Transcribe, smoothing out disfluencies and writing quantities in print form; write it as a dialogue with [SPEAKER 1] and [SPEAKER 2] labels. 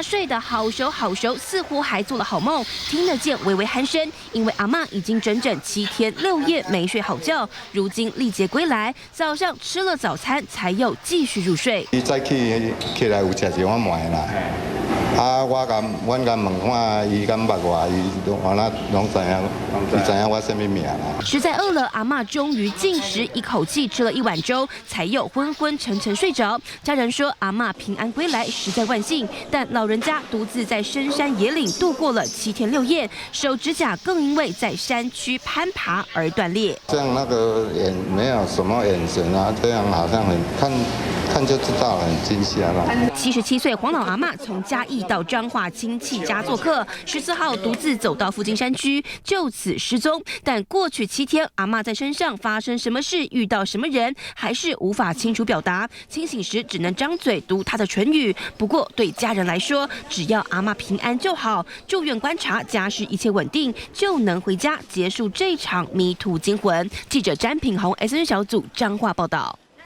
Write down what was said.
[SPEAKER 1] 睡得好熟好熟，似乎还做了好梦，听得见微微鼾声。因为阿嬷已经整整7天6夜没睡好觉，如今历劫归来，早上吃了早餐才又继续入睡。
[SPEAKER 2] 早起来有食一碗糜啦。 阮甲问看伊敢捌我，伊完了拢知影我什么名啦。
[SPEAKER 1] 实在饿了，阿嬷终于进食，一口气吃了1碗粥，才又昏昏沉沉睡着。家人说阿嬷平安归来，实在万幸。但老人家独自在深山野岭度过了7天6夜，手指甲更因为在山区攀爬而断裂。
[SPEAKER 2] 这样那个没有什么眼神啊，这样好像看就知道了，很惊吓了。
[SPEAKER 1] 77岁黄老阿嬷从嘉义到彰化亲戚家做客，14号独自走到附近山区，就此失踪。但过去7天，阿嬷在身上发生什么事，遇到什么人，还是无法清楚表达。清醒时只能张嘴读她的唇语。不过对家人来说，只要阿嬷平安就好，住院观察，家事一切稳定，就能回家结束这场迷途惊魂。记者詹品宏 SN 小组彰化报道。